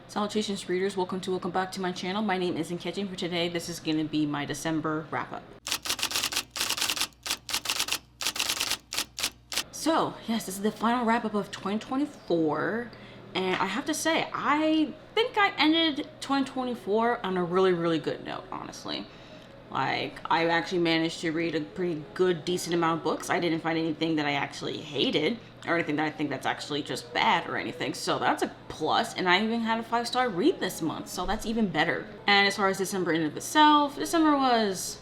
Salutations readers, welcome back to my channel. My name is Nkechi, and for today this is going to be my December wrap-up. So yes, this is the final wrap-up of 2024, and I have to say, I think I ended 2024 on a really good note, honestly. Like, I actually managed to read a pretty good, decent amount of books. I didn't find anything that I actually hated, or anything that I think that's actually just bad or anything. So that's a plus, and I even had a 5-star read this month, so that's even better. And as far as December in and of itself, December was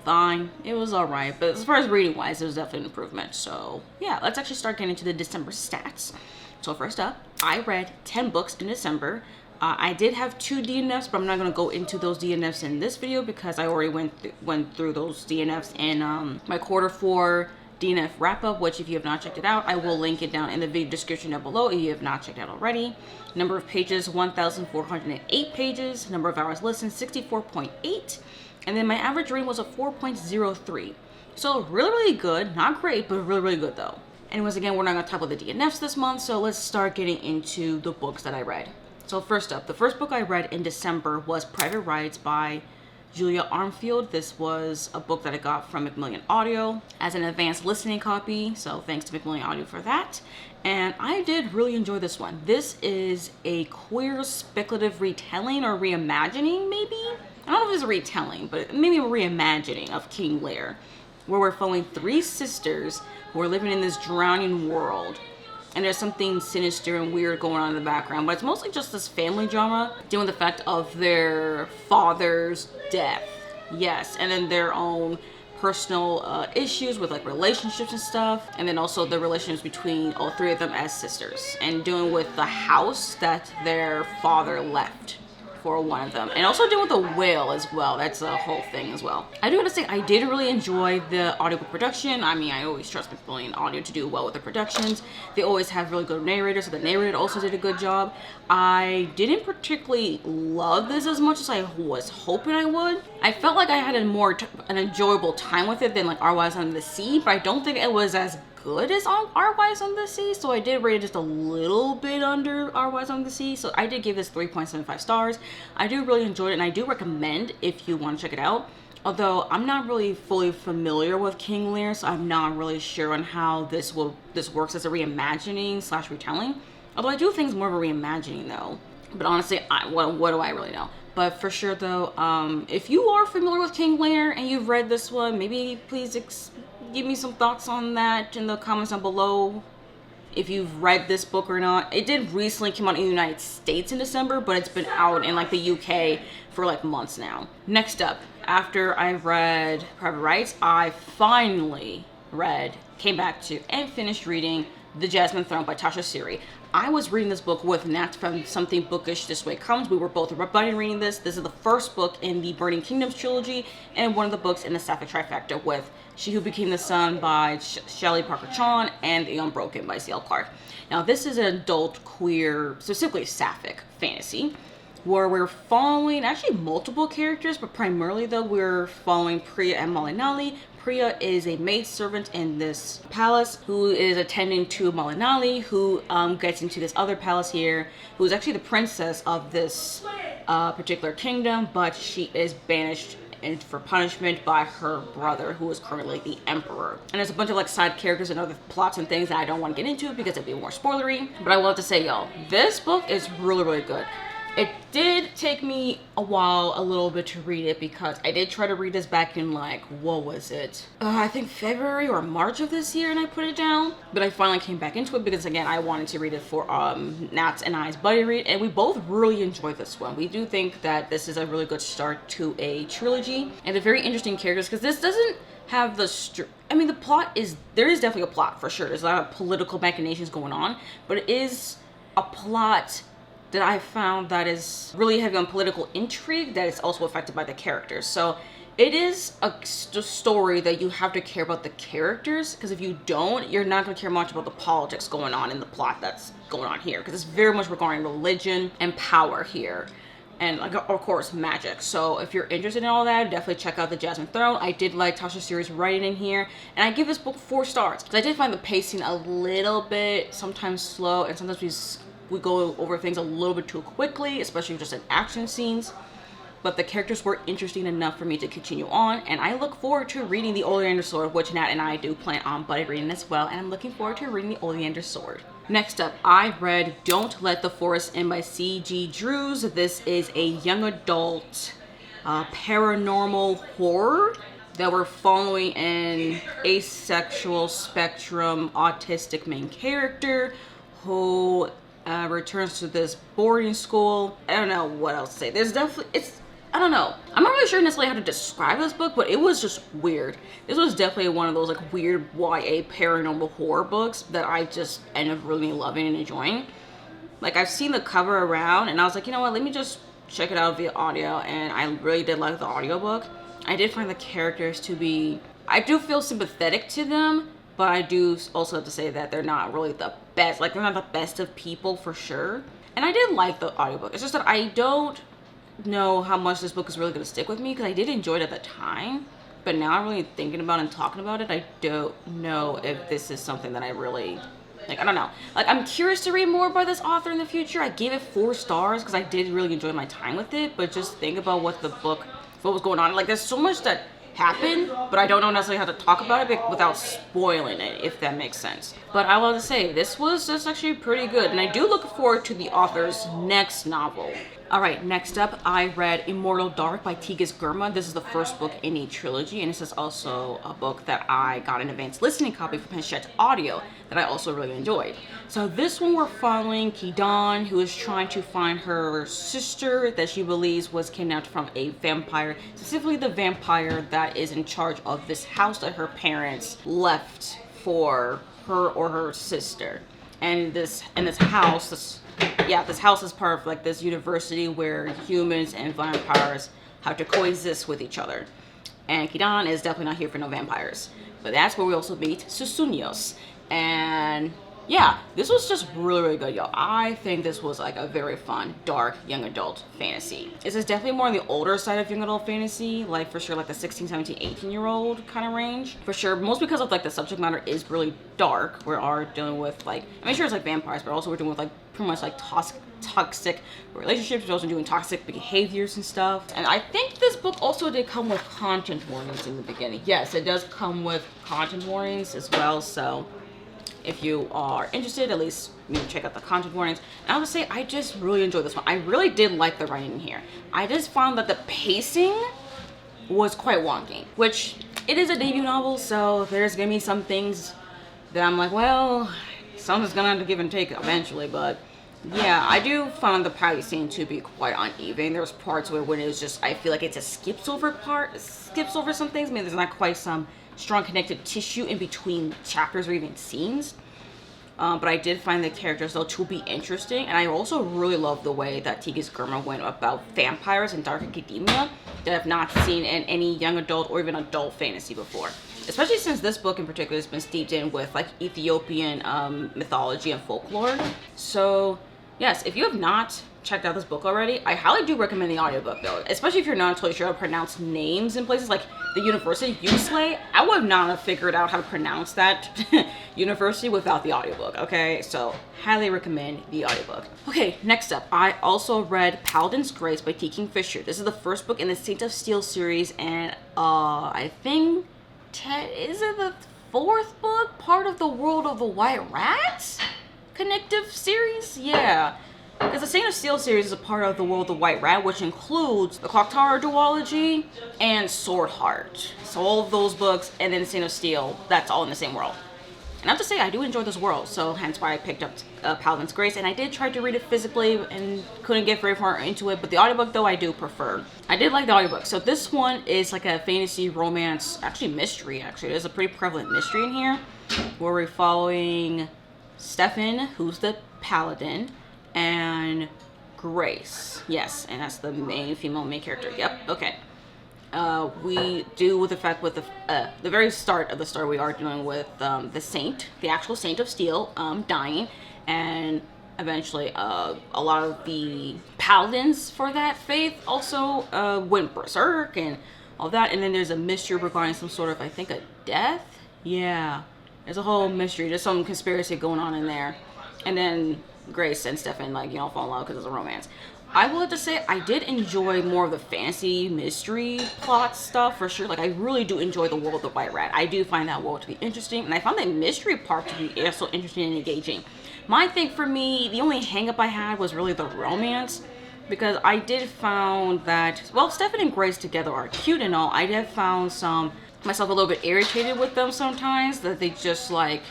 fine. It was alright, but as far as reading wise, it was definitely an improvement. So yeah, let's actually start getting into the December stats. So first up, I read 10 books in December. I did have 2 DNFs, but I'm not going to go into those DNFs in this video because I already went through those DNFs in my quarter 4 DNF wrap-up, which if you have not checked it out, I will link it down in the video description down below if you have not checked it out already. Number of pages, 1,408 pages. Number of hours listened, 64.8. And then my average rating was a 4.03. So really good. Not great, but really good though. And once again, we're not going to talk about the DNFs this month, so let's start getting into the books that I read. So first up, the first book I read in December was Private Rites by Julia Armfield. This was a book that I got from Macmillan Audio as an advanced listening copy, so thanks to Macmillan Audio for that. And I did really enjoy this one. This is a queer speculative retelling or reimagining, maybe? I don't know if it's a retelling, but maybe a reimagining of King Lear, where we're following 3 sisters who are living in this drowning world. And there's something sinister and weird going on in the background, but it's mostly just this family drama dealing with the fact of their father's death. Yes, and then their own personal issues with like relationships and stuff, and then also the relationships between all 3 of them as sisters, and dealing with the house that their father left for one of them, and also dealing with a whale as well. That's a whole thing as well. I do want to say I did really enjoy the audiobook production. I mean, I always trust Macmillan Audio to do well with the productions. They always have really good narrators, so the narrator also did a good job. I didn't particularly love this as much as I was hoping I would. I felt like I had an enjoyable time with it than like Our Wives Under the Sea, but I don't think it was as good as Our Wives Under the Sea, so I did rate it just a little bit under Our Wives Under the Sea. So I did give this 3.75 stars. I do really enjoy it, and I do recommend if you want to check it out. Although I'm not really fully familiar with King Lear, so I'm not really sure on how this works as a reimagining / retelling. Although I do think it's more of a reimagining though. But honestly, what do I really know? But for sure though, if you are familiar with King Lear and you've read this one, maybe please give me some thoughts on that in the comments down below, if you've read this book or not. It did recently come out in the United States in December, but it's been out in like the UK for like months now. Next up, after I read Private Rites, I finally came back to and finished reading The Jasmine Throne by Tasha Siri. I was reading this book with Nat from Something Bookish This Way Comes. We were both buddy reading this. This is the first book in the Burning Kingdoms trilogy and one of the books in the Sapphic Trifecta with She Who Became the Sun by Shelley Parker Chan and The Unbroken by C.L. Clark. Now this is an adult queer, specifically sapphic fantasy, where we're following actually multiple characters, but primarily though we're following Priya and Malinali. Priya is a maidservant in this palace who is attending to Malinali, who gets into this other palace here, who is actually the princess of this particular kingdom, but she is banished and for punishment by her brother, who is currently the emperor. And there's a bunch of like side characters and other plots and things that I don't want to get into because it'd be more spoilery. But I will have to say, y'all, this book is really good. It did take me a while, a little bit, to read it because I did try to read this back in like, what was it? I think February or March of this year, and I put it down. But I finally came back into it because again, I wanted to read it for Nat's and I's buddy read, and we both really enjoyed this one. We do think that this is a really good start to a trilogy, and they're very interesting characters because this doesn't have the the plot is, there is definitely a plot for sure. There's a lot of political machinations going on, but it is a plot that I found that is really heavy on political intrigue that is also affected by the characters. So it is a story that you have to care about the characters, because if you don't, you're not going to care much about the politics going on in the plot that's going on here, because it's very much regarding religion and power here. And like, of course, magic. So if you're interested in all that, definitely check out The Jasmine Throne. I did like Tasha Siri's writing in here, and I give this book 4 stars because I did find the pacing a little bit sometimes slow, and sometimes we go over things a little bit too quickly, especially just in action scenes. But the characters were interesting enough for me to continue on, and I look forward to reading the Oleander Sword, which Nat and I do plan on buddy reading as well, and I'm looking forward to reading the Oleander Sword. Next up, I read Don't Let the Forest In by C.G. Drews. This is a young adult paranormal horror that we're following an asexual spectrum autistic main character who returns to this boarding school. I don't know what else to say. There's definitely, I don't know. I'm not really sure necessarily how to describe this book, but it was just weird. This was definitely one of those like weird YA paranormal horror books that I just ended up really loving and enjoying. Like, I've seen the cover around and I was like, you know what, let me just check it out via audio, and I really did like the audiobook. I did find the characters to be, I do feel sympathetic to them, but I do also have to say that they're not really the best. Like, they're not the best of people for sure. And I did like the audiobook. It's just that I don't know how much this book is really going to stick with me, because I did enjoy it at the time, but now I'm really thinking about it and talking about it. I don't know if this is something that I really like. I don't know. Like, I'm curious to read more by this author in the future. I gave it 4 stars because I did really enjoy my time with it, but just think about what was going on. Like, there's so much that happened, but I don't know necessarily how to talk about it without spoiling it, if that makes sense. But I will have to say, this was just actually pretty good, and I do look forward to the author's next novel. Alright, next up, I read Immortal Dark by Tigis Gurma. This is the first book in a trilogy, and this is also a book that I got an advanced listening copy from Hachette Audio that I also really enjoyed. So this one, we're following Kidan, who is trying to find her sister that she believes was kidnapped from a vampire, specifically the vampire that is in charge of this house that her parents left for her or her sister. And this house is part of like this university where humans and vampires have to coexist with each other. And Kidan is definitely not here for no vampires. But that's where we also meet Susunyos. And yeah, this was just really, really good, y'all. I think this was like a very fun, dark, young adult fantasy. This is definitely more on the older side of young adult fantasy, like for sure like the 16, 17, 18-year-old kind of range. For sure, most because of like the subject matter is really dark. We are dealing with like, I mean, sure it's like vampires, but also we're dealing with like pretty much like toxic relationships. We're also doing toxic behaviors and stuff. And I think this book also did come with content warnings in the beginning. Yes, it does come with content warnings as well, so if you are interested, at least check out the content warnings. And I would say I just really enjoyed this one. I really did like the writing in here. I just found that the pacing was quite wonky, which it is a debut novel, so there's gonna be some things that I'm like, well, something's gonna have to give and take eventually. But yeah, I do find the pacing to be quite uneven. There's parts where when it was just, I feel like it just skips over some things. I mean, there's not quite some strong connected tissue in between chapters or even scenes. But I did find the characters though to be interesting, and I also really love the way that Tigis Gurma went about vampires and dark academia that I've not seen in any young adult or even adult fantasy before. Especially since this book in particular has been steeped in with like Ethiopian mythology and folklore. So yes, if you have not checked out this book already, I highly do recommend the audiobook though, especially if you're not totally sure how to pronounce names in places like the university USLA. I would not have figured out how to pronounce that university without the audiobook, okay? So highly recommend the audiobook. Okay, next up, I also read Paladin's Grace by T. Kingfisher. This is the first book in the Saint of Steel series, and I think is it the 4th book, part of the World of the White Rats connective series? Yeah. Because the Saint of Steel series is a part of the World of the White Rat, which includes the Clocktower duology and Sword Heart. So all of those books, and then Saint of Steel, that's all in the same world. And I have to say, I do enjoy this world, so hence why I picked up Paladin's Grace. And I did try to read it physically and couldn't get very far into it, but the audiobook, though, I do prefer. I did like the audiobook. So this one is like a fantasy romance, actually mystery, actually. There's a pretty prevalent mystery in here, where we're following Stefan, who's the Paladin, and Grace. Yes, and that's the main character. Yep, okay. We do with the fact with the very start of the story, we are dealing with the saint, the actual Saint of Steel, dying, and eventually a lot of the paladins for that faith also went berserk and all that. And then there's a mystery regarding some sort of, I think, a death. Yeah, there's a whole mystery. There's some conspiracy going on in there, and then Grace and Stefan, like, you know, fall in love because it's a romance. I will have to say, I did enjoy more of the fantasy mystery plot stuff for sure. Like, I really do enjoy the world of White Rat. I do find that world to be interesting, and I found the mystery part to be also interesting and engaging. My thing for me, the only hang up I had was really the romance, because I did found that, well, Stefan and Grace together are cute and all. I did found myself a little bit irritated with them sometimes, that they just, like,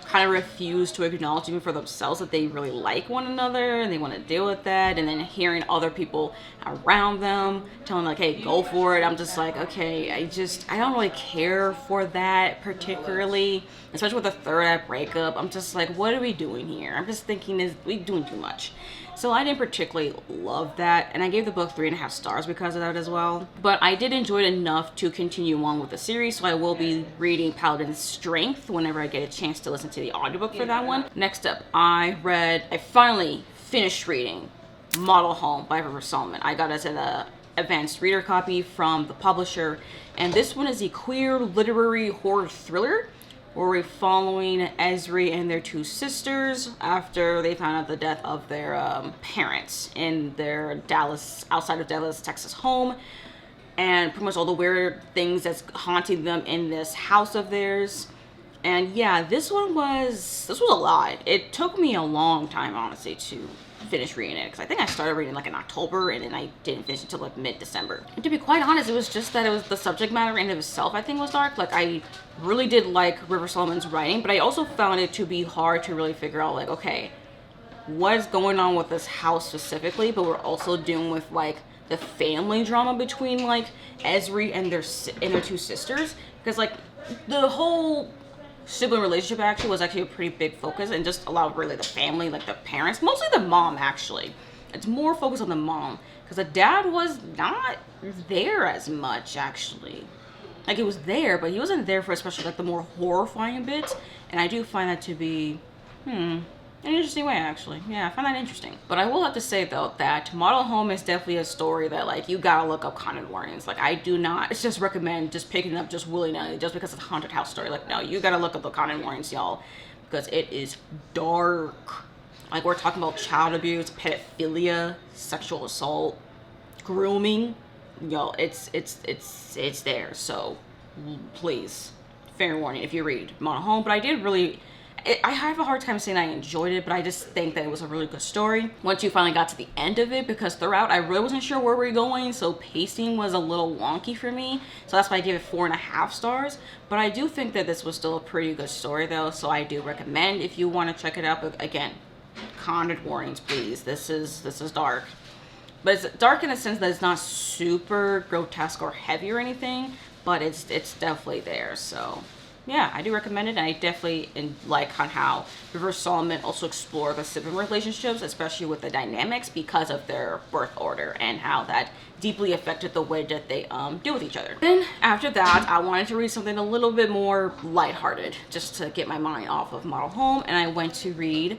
kind of refuse to acknowledge even for themselves that they really like one another and they want to deal with that. And then hearing other people around them telling them, like, hey, go for it, I'm just like, okay, I don't really care for that particularly, especially with the third act breakup. I'm just like, what are we doing here? I'm just thinking, we doing too much. So I didn't particularly love that, and I gave the book 3.5 stars because of that as well. But I did enjoy it enough to continue on with the series, so I will be reading Paladin's Strength whenever I get a chance to listen to the audiobook for that one. Next up, I finally finished reading Model Home by River Solomon. I got it as an advanced reader copy from the publisher, and this one is a queer literary horror thriller where we're following Esri and their 2 sisters after they found out the death of their parents in their outside of Dallas, Texas home, and pretty much all the weird things that's haunting them in this house of theirs. And yeah, this was a lot. It took me a long time, honestly, to finish reading it, because I think I started reading like in October and then I didn't finish until like mid-December. And to be quite honest, it was just that it was the subject matter in itself I think was dark. Like, I really did like River Solomon's writing, but I also found it to be hard to really figure out, like, okay, what is going on with this house specifically, but we're also dealing with like the family drama between like Esri and their 2 sisters, because like the whole sibling relationship actually was actually a pretty big focus, and just a lot of really the family, like the parents, mostly the mom actually. It's more focused on the mom, because the dad was not there as much actually. Like, he was there, but he wasn't there for especially like the more horrifying bits, and I do find that to be an interesting way actually. Yeah, I find that interesting. But I will have to say though that Model Home is definitely a story that, like, you gotta look up content warnings. Like, I do not just recommend just picking it up just willy-nilly just because it's a haunted house story. Like, no, you gotta look up the content warnings, y'all, because it is dark. Like, we're talking about child abuse, pedophilia, sexual assault, grooming. Y'all, it's there. So please, fair warning if you read Model Home. But I did really, I have a hard time saying I enjoyed it, but I just think that it was a really good story once you finally got to the end of it, because throughout I really wasn't sure where we were going, so pacing was a little wonky for me, so that's why I gave it 4.5 stars. But I do think that this was still a pretty good story though, so I do recommend if you want to check it out. But again, content warnings please. This is dark, but it's dark in the sense that it's not super grotesque or heavy or anything, but it's definitely there. So yeah, I do recommend it, and I definitely like on how River Solomon also explore the sibling relationships, especially with the dynamics because of their birth order and how that deeply affected the way that they deal with each other. Then after that, I wanted to read something a little bit more lighthearted just to get my mind off of Model Home, and I went to read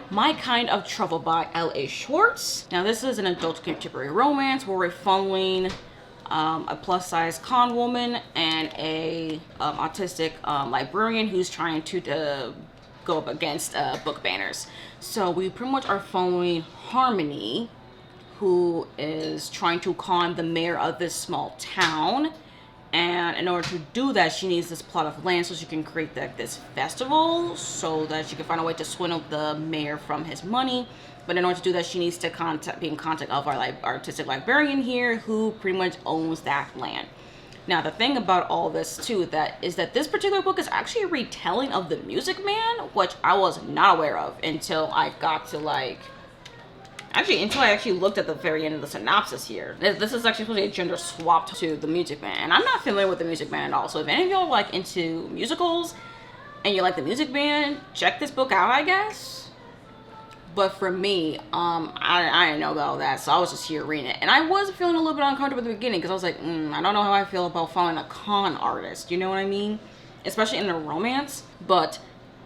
My Kind of Trouble by L.A. Schwartz. Now, this is an adult contemporary romance where we're following a plus-size con woman and a autistic librarian who's trying to go up against book banners. So we pretty much are following Harmony, who is trying to con the mayor of this small town, and in order to do that she needs this plot of land so she can create this festival so that she can find a way to swindle the mayor from his money. But in order to do that, she needs to be in contact of our artistic librarian here, who pretty much owns that land. Now, the thing about all this too is that this particular book is actually a retelling of The Music Man, which I was not aware of until I got to until I actually looked at the very end of the synopsis here. This is actually supposed to be a gender swap to The Music Man, and I'm not familiar with The Music Man at all. So if any of y'all are into musicals and you like The Music Man, check this book out, I guess. But for me, I didn't know about that, so I was just here reading it. And I was feeling a little bit uncomfortable at the beginning, because I was like, I don't know how I feel about following a con artist, you know what I mean? Especially in a romance. But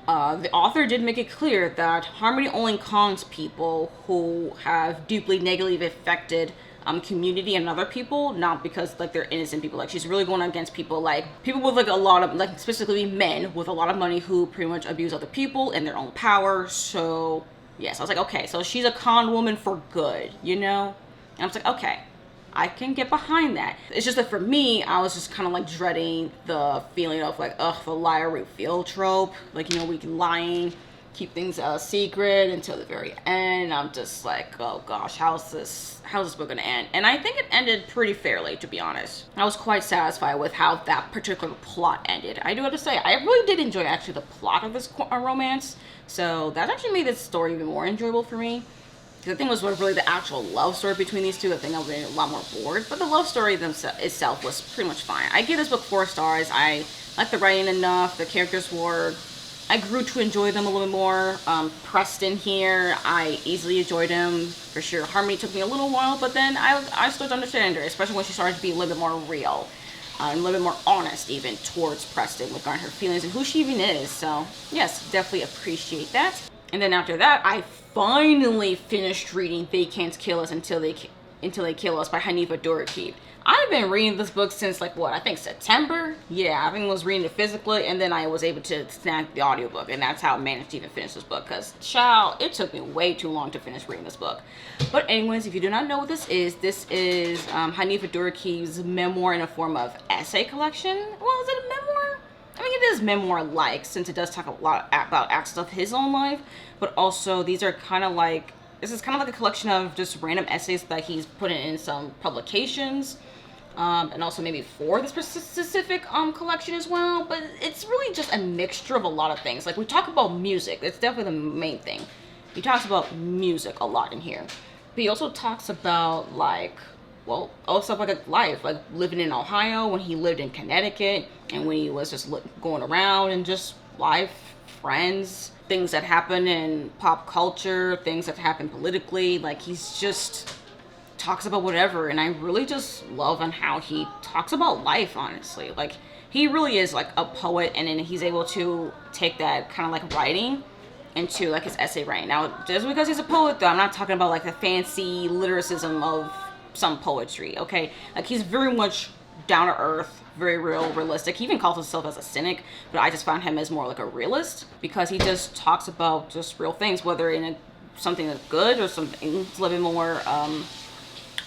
the author did make it clear that Harmony only cons people who have deeply negatively affected community and other people, not because they're innocent people. She's really going against people with a lot of, specifically men with a lot of money who pretty much abuse other people and their own power. So Yes, I was like, okay, so she's a con woman for good, you know? And I was like, okay, I can get behind that. It's just that for me, I was just kind of like dreading the feeling of like, ugh, the liar reveal trope. Like, you know, we can lying, keep things a secret until the very end. I'm just like, oh gosh, how's this book gonna end? And I think it ended pretty fairly, to be honest. I was quite satisfied with how that particular plot ended. I do have to say, I really did enjoy actually the plot of this romance. So that actually made this story even more enjoyable for me. The thing was really the actual love story between these two. I think I was a lot more bored, but the love story itself was pretty much fine. I gave this book 4 stars. I liked the writing enough. The characters were, I grew to enjoy them a little bit more. Preston here, I easily enjoyed him for sure. Harmony took me a little while, but then I started to understand her, especially when she started to be a little bit more real. And a little bit more honest even towards Preston regarding her feelings and who she even is. So yes, definitely appreciate that. And then after that, I finally finished reading They Can't Kill Us Until They Kill Us by Hanifa Duraki. I've been reading this book since like what, I think September? Yeah, I think I was reading it physically, and then I was able to snag the audiobook, and that's how I managed to even finish this book, because child, it took me way too long to finish reading this book. But anyways, if you do not know what this is Hanifa Duraki's memoir in a form of essay collection. Well, is it a memoir? I mean, it is memoir-like, since it does talk a lot about acts of his own life, but also these are kind of like, this is kind of like a collection of just random essays that he's put in some publications, and also maybe for this specific collection as well, but it's really just a mixture of a lot of things. Like, we talk about music, it's definitely the main thing. He talks about music a lot in here, but he also talks about, like, well, all stuff like life, like living in Ohio, when he lived in Connecticut, and when he was just going around, and just life, friends, things that happen in pop culture, things that happen politically. Like, he's just talks about whatever, and I really just love on how he talks about life, honestly. Like, he really is like a poet, and then he's able to take that kind of like writing into like his essay writing. Now, just because he's a poet though, I'm not talking about like the fancy lyricism of some poetry, okay? Like, he's very much down to earth, very realistic. He even calls himself as a cynic, but I just found him as more like a realist, because he just talks about just real things, whether in something that's good or something a little bit more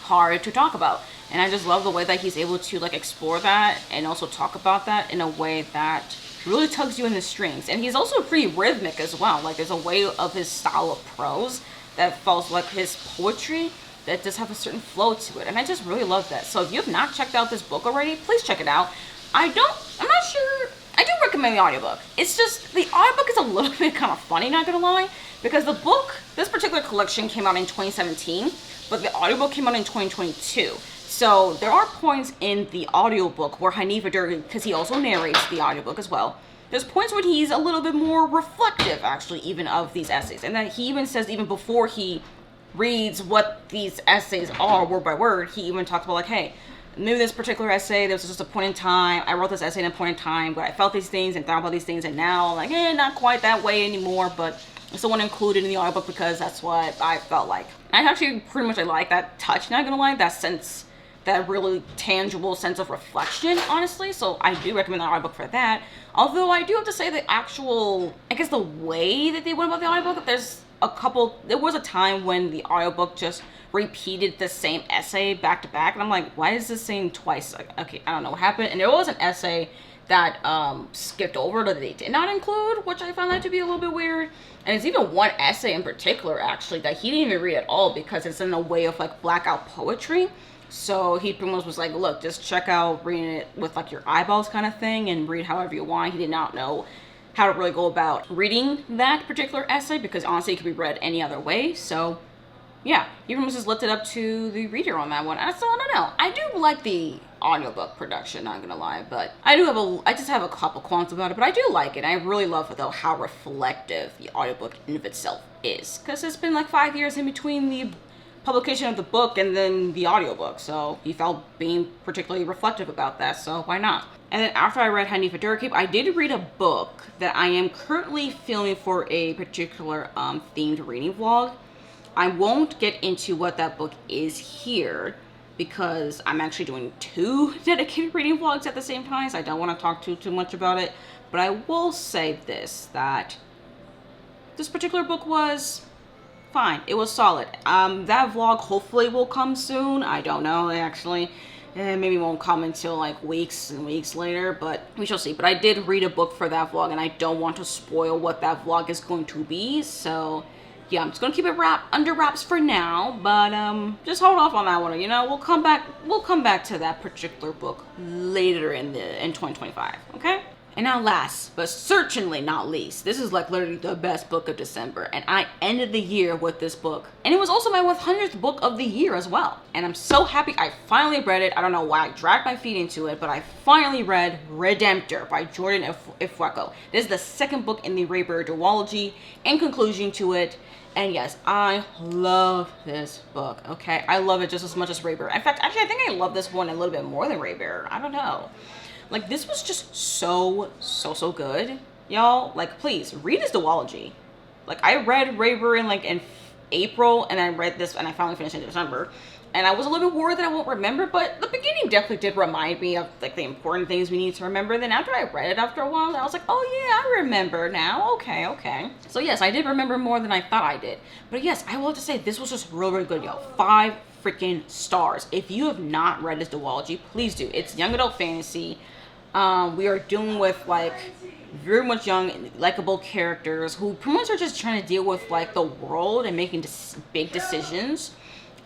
hard to talk about. And I just love the way that he's able to like explore that and also talk about that in a way that really tugs you in the strings. And he's also pretty rhythmic as well. Like, there's a way of his style of prose that follows like his poetry that does have a certain flow to it, and I just really love that. So if you have not checked out this book already, please check it out. I'm not sure, I do recommend the audiobook. It's just, the audiobook is a little bit kind of funny, not gonna lie, because the book, this particular collection came out in 2017, but the audiobook came out in 2022. So there are points in the audiobook where Hanifa Duraki, because he also narrates the audiobook as well, there's points where he's a little bit more reflective, actually, even of these essays, and that he even says, even before he reads what these essays are word by word, he even talks about like, hey, maybe this particular essay, there was just a point in time, I wrote this essay in a point in time where I felt these things and thought about these things, and now like, not quite that way anymore, but I still want to include it in the audiobook because that's what I felt like. I actually pretty much, I like that touch, not gonna lie, that sense, that really tangible sense of reflection, honestly. So I do recommend the audiobook for that. Although I do have to say the actual, I guess the way that they went about the audiobook, there was a time when the audiobook just repeated the same essay back to back, and I'm like, why is this saying twice? Like, okay, I don't know what happened. And there was an essay that skipped over that they did not include, which I found that to be a little bit weird. And it's even one essay in particular, actually, that he didn't even read at all, because it's in a way of like blackout poetry. So he pretty much was like, look, just check out reading it with like your eyeballs kind of thing, and read however you want. He did not know how to really go about reading that particular essay, because honestly it could be read any other way. So yeah, he pretty much just left it up to the reader on that one. And so I don't know, I do like the audiobook production, not gonna lie, but I just have a couple qualms about it, but I do like it. I really love though how reflective the audiobook in of itself is, because it's been like 5 years in between the publication of the book and then the audiobook, so he felt being particularly reflective about that, so why not? And then after I read Hanifa Duraki, I did read a book that I am currently filming for a particular themed reading vlog. I won't get into what that book is here, because I'm actually doing 2 dedicated reading vlogs at the same time, so I don't want to talk too much about it. But I will say this, that this particular book was fine. It was solid. That vlog hopefully will come soon. I don't know, actually. Maybe it won't come until like weeks and weeks later, but we shall see. But I did read a book for that vlog, and I don't want to spoil what that vlog is going to be. So yeah, I'm just gonna keep it under wraps for now. But just hold off on that one. You know, we'll come back to that particular book later in 2025. Okay. And now last, but certainly not least, this is like literally the best book of December. And I ended the year with this book. And it was also my 100th book of the year as well. And I'm so happy I finally read it. I don't know why I dragged my feet into it, but I finally read Redemptor by Jordan Ifueko. This is the second book in the Raybearer duology. In conclusion to it, and yes, I love this book, okay? I love it just as much as Raybearer. In fact, actually, I think I love this one a little bit more than Raybearer. I don't know. Like, this was just so good, y'all. Like, please, read this duology. Like, I read Raybearer in April, and I read this, and I finally finished in December. And I was a little bit worried that I won't remember, but the beginning definitely did remind me of, like, the important things we need to remember. Then after I read it after a while, I was like, oh yeah, I remember now. Okay. So yes, I did remember more than I thought I did. But yes, I will have to say, this was just really good, y'all. 5 freaking stars. If you have not read this duology, please do. It's young adult fantasy. We are dealing with like very much young, likable characters who pretty much are just trying to deal with like the world and making big decisions,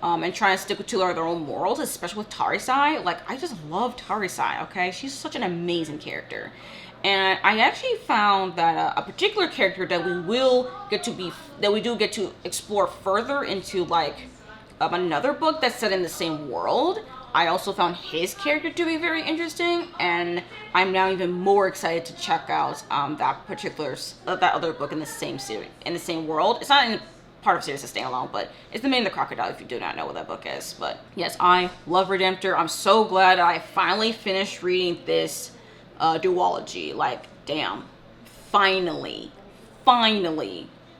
and trying to stick to their own morals, especially with Tarisai. Like, I just love Tarisai, okay? She's such an amazing character. And I actually found that a particular character that we do get to explore further into like another book that's set in the same world. I also found his character to be very interesting, and I'm now even more excited to check out that other book in the same series, in the same world. It's not in part of series to standalone, but it's The Man in the Crocodile if you do not know what that book is. But yes, I love Redemptor. I'm so glad I finally finished reading this duology. Like, damn, finally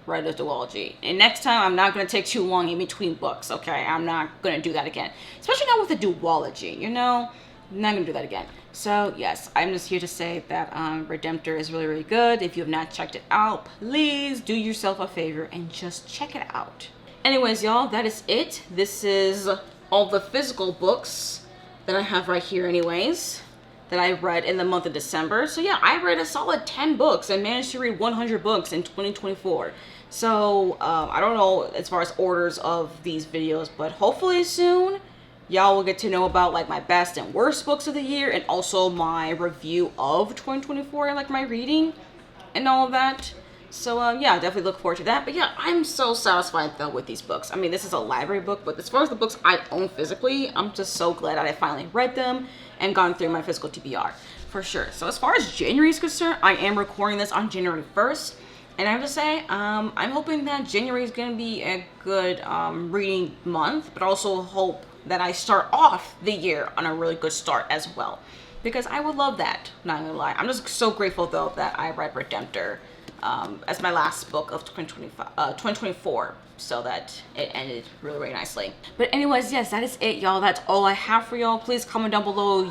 read a duology. And next time, I'm not going to take too long in between books, okay? I'm not going to do that again. Especially not with a duology, you know? I'm not going to do that again. So, yes, I'm just here to say that Redemptor is really good. If you have not checked it out, please do yourself a favor and just check it out. Anyways, y'all, that is it. This is all the physical books that I have right here anyways, that I read in the month of December. So yeah, I read a solid 10 books and managed to read 100 books in 2024. So I don't know as far as orders of these videos, but hopefully soon y'all will get to know about like my best and worst books of the year, and also my review of 2024 and like my reading and all of that. So yeah, definitely look forward to that. But yeah, I'm so satisfied though with these books. I mean, this is a library book, but as far as the books I own physically, I'm just so glad that I finally read them and gone through my physical TBR for sure. So as far as January is concerned, I am recording this on January 1st. And I have to say, I'm hoping that January is going to be a good reading month, but also hope that I start off the year on a really good start as well, because I would love that, not gonna lie. I'm just so grateful though that I read Redemptor as my last book of 2024, so that it ended really nicely. But anyways, yes, that is it, y'all. That's all I have for y'all. Please comment down below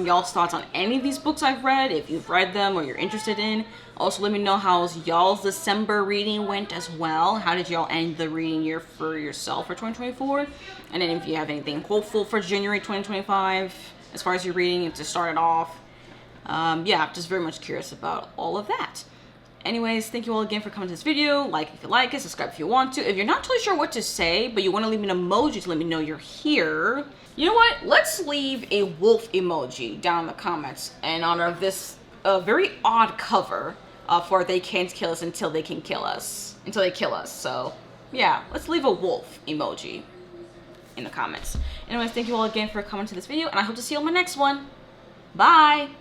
y'all's thoughts on any of these books I've read, if you've read them or you're interested in. Also, let me know how y'all's December reading went as well. How did y'all end the reading year for yourself for 2024? And then if you have anything hopeful for January 2025 as far as your reading to start it off. Yeah, just very much curious about all of that. Anyways, thank you all again for coming to this video. Like if you like it, subscribe if you want to. If you're not totally sure what to say, but you want to leave me an emoji to let me know you're here, you know what? Let's leave a wolf emoji down in the comments in honor of this very odd cover for They Can't Kill Us Until They Can Kill Us. Until they kill us. So, yeah, let's leave a wolf emoji in the comments. Anyways, thank you all again for coming to this video, and I hope to see you on my next one. Bye!